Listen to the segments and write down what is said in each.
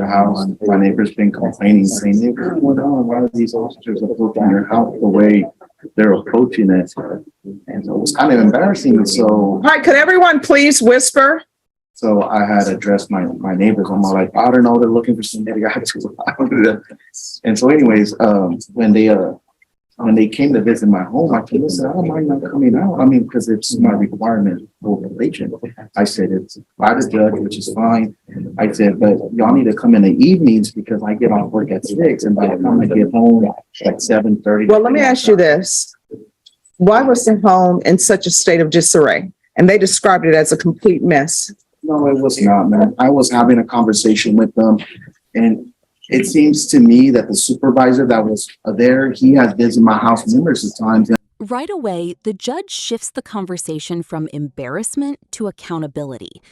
the house. My neighbor's been complaining, saying, "Neighbor, why are these officers approaching your house the way they're approaching it?" And so it was kind of embarrassing. So, All right, could everyone please whisper? so I had addressed my neighbors. I'm all like, "I don't know, they're looking for somebody." And so, anyways, when they came to visit my home, I told them, "I don't mind not coming out. I mean, because it's my requirement for probation." I said, "It's by the judge, which is fine." I said, "But y'all need to come in the evenings because I get off work at 6, and by the time I get home at 7:30. Well, let me ask you this. Why was the home in such a state of disarray? And they described it as a complete mess. No, it was not, man. I was having a conversation with them, and it seems to me that the supervisor that was there, he has visited my house numerous times. Right away, the judge shifts the conversation from embarrassment to accountability.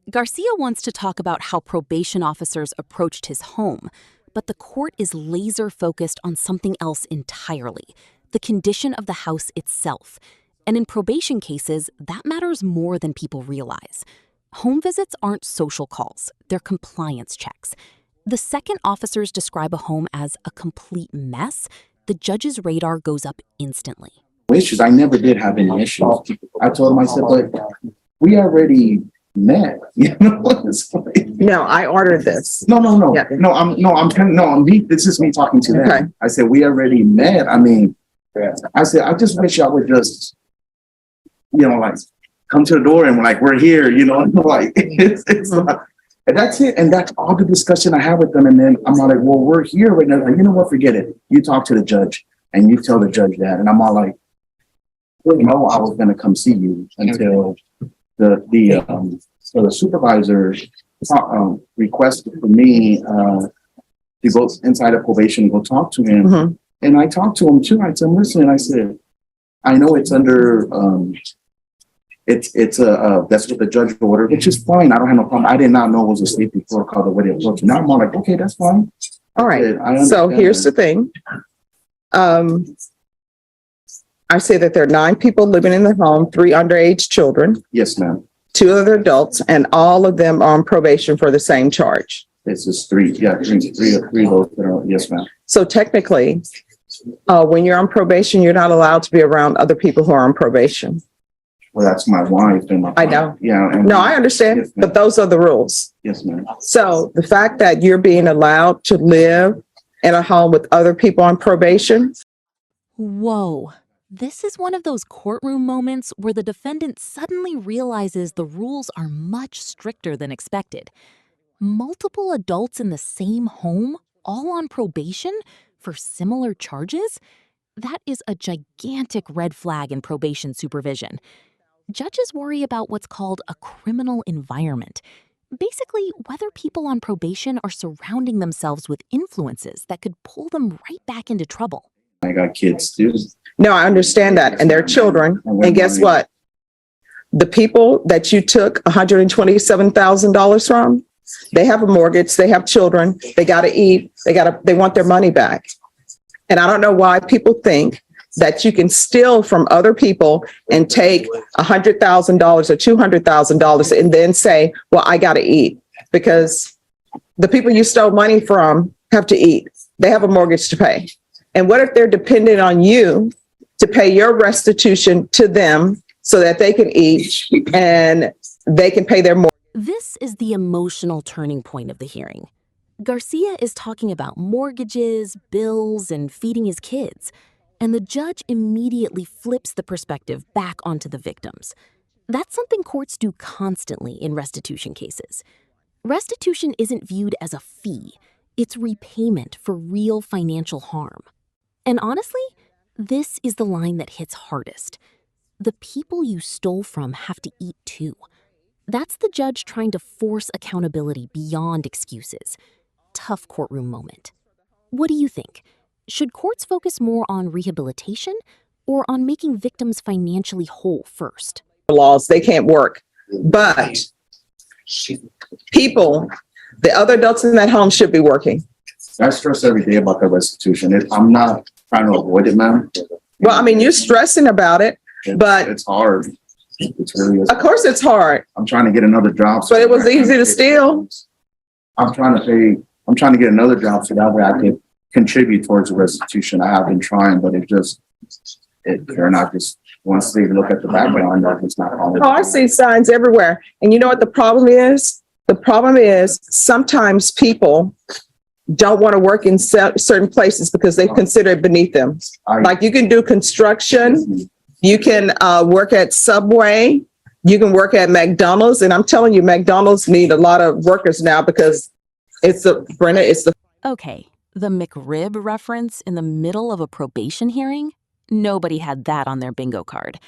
Garcia wants to talk about how probation officers approached his home, but the court is laser focused on something else entirely, the condition of the house itself. And in probation cases, that matters more than people realize. Home visits aren't social calls, they're compliance checks. The second officers describe a home as a complete mess, the judge's radar goes up instantly. Issues. I never did have any issues. I told him, I said, "But we already met." You know, it's like, No, I ordered this. no. Yeah. This is me talking to them. Okay. I said, "We already met." I mean, I said, "I just wish I would just, like come to the door and like, we're here, like it's like, and that's it. And that's all the discussion I have with them. And then I'm like, "Well, we're here right now." Like, "You know what? Forget it. You talk to the judge and you tell the judge that." And I'm all like, "No, I was going to come see you," until the supervisor requested for me to go inside of probation and go talk to him. Mm-hmm. And I talked to him too. I said, "Listen," I said, "I know it's under that's what the judge ordered, which is fine. I don't have no problem. I did not know it was a safety protocol the way it was." Now I'm all like, "Okay, that's fine." All right. I So here's the thing. I say that there are 9 people living in the home, 3 underage children, Yes, ma'am. 2 other adults, and all of them are on probation for the same charge. It's just 3. Yeah, three of those that are, yes, ma'am. So technically, when you're on probation, you're not allowed to be around other people who are on probation. Well, that's my wife and my. I know. Yeah. No, I understand, Yes, ma'am. but those are the rules. Yes, ma'am. So the fact that you're being allowed to live in a home with other people on probation. Whoa. This is one of those courtroom moments where the defendant suddenly realizes the rules are much stricter than expected. Multiple adults in the same home, all on probation for similar charges? That is a gigantic red flag in probation supervision. Judges worry about what's called a criminal environment. Basically, whether people on probation are surrounding themselves with influences that could pull them right back into trouble. I got kids too. No, I understand that. And they're children. And guess what? The people that you took $127,000 from, they have a mortgage, they have children, they got to eat, they want their money back. And I don't know why people think that you can steal from other people and take $100,000 or $200,000 and then say, "Well, I got to eat," because the people you stole money from have to eat. They have a mortgage to pay. And what if they're dependent on you to pay your restitution to them so that they can eat and they can pay their mortgage? This is the emotional turning point of the hearing. Garcia is talking about mortgages, bills, and feeding his kids. And the judge immediately flips the perspective back onto the victims. That's something courts do constantly in restitution cases. Restitution isn't viewed as a fee. It's repayment for real financial harm. And honestly, this is the line that hits hardest. The people you stole from have to eat too. That's the judge trying to force accountability beyond excuses. Tough courtroom moment. What do you think? Should courts focus more on rehabilitation or on making victims financially whole first? Laws, they can't work. But people, the other adults in that home should be working. I stress every day about the restitution. I'm not trying to avoid it, ma'am. Well, I mean, you're stressing about it, but it's hard. It's really is. Of course it's hard. I'm trying to get another job. But it was easy to steal. I'm trying to pay I'm trying to get another job so that way I could contribute towards the restitution. I have been trying, but they're not just, once they look at the background, they're just not. Oh, I see signs everywhere. And you know what the problem is? The problem is sometimes people don't want to work in certain places because they consider it beneath them. Like you can do construction, you can work at Subway, you can work at McDonald's. And I'm telling you, McDonald's need a lot of workers now because Okay, the McRib reference in the middle of a probation hearing? Nobody had that on their bingo card.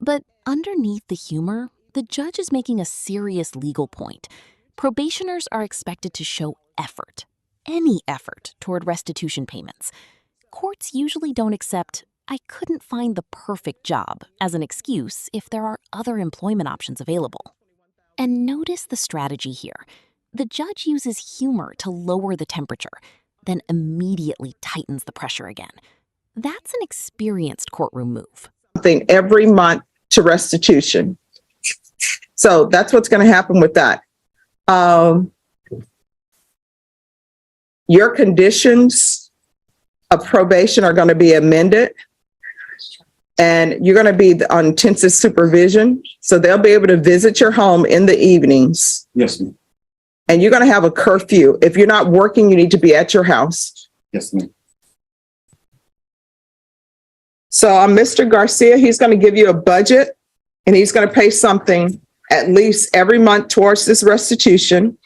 But underneath the humor, the judge is making a serious legal point. Probationers are expected to show effort, any effort, toward restitution payments. Courts usually don't accept, "I couldn't find the perfect job," as an excuse if there are other employment options available. And notice the strategy here. The judge uses humor to lower the temperature, then immediately tightens the pressure again. That's an experienced courtroom move. Something every month to restitution. So that's what's going to happen with that. Your conditions of probation are going to be amended, and you're going to be on intensive supervision. So they'll be able to visit your home in the evenings. Yes, ma'am. And you're going to have a curfew. If you're not working, you need to be at your house. Yes, ma'am. So Mr. Garcia, he's going to give you a budget, and he's going to pay something at least every month towards this restitution.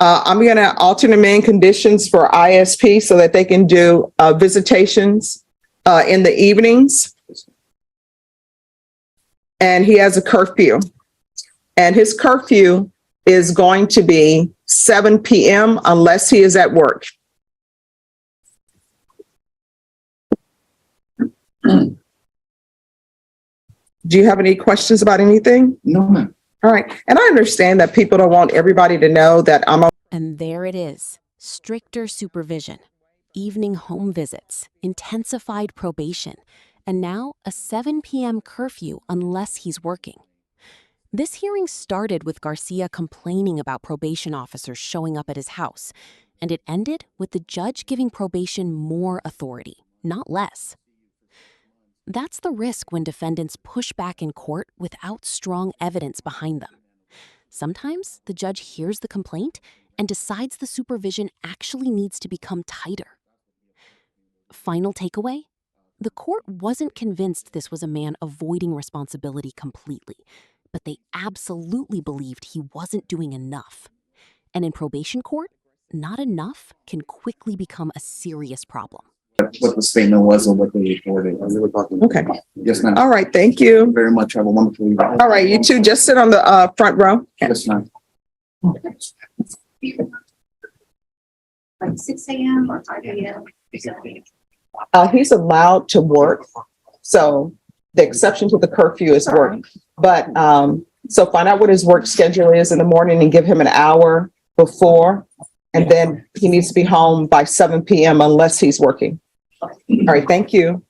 I'm going to alter the main conditions for ISP so that they can do visitations in the evenings. And he has a curfew. And his curfew is going to be 7 p.m. unless he is at work. Do you have any questions about anything? No, ma'am. All right. And I understand that people don't want everybody to know that And there it is, stricter supervision, evening home visits, intensified probation, and now a 7 p.m. curfew unless he's working. This hearing started with Garcia complaining about probation officers showing up at his house, and it ended with the judge giving probation more authority, not less. That's the risk when defendants push back in court without strong evidence behind them. Sometimes the judge hears the complaint and decides the supervision actually needs to become tighter. Final takeaway? The court wasn't convinced this was a man avoiding responsibility completely, but they absolutely believed he wasn't doing enough. And in probation court, not enough can quickly become a serious problem. What the statement was and what they reported. Okay. Yes, ma'am. All right. Thank you. Very much. Have a wonderful evening. All right. You two just sit on the front row. Yes, ma'am. Like 6 a.m. or 5 a.m. He's allowed to work. So the exception to the curfew is work. But so find out what his work schedule is in the morning and give him an hour before. And then he needs to be home by 7 p.m. unless he's working. All right. Thank you.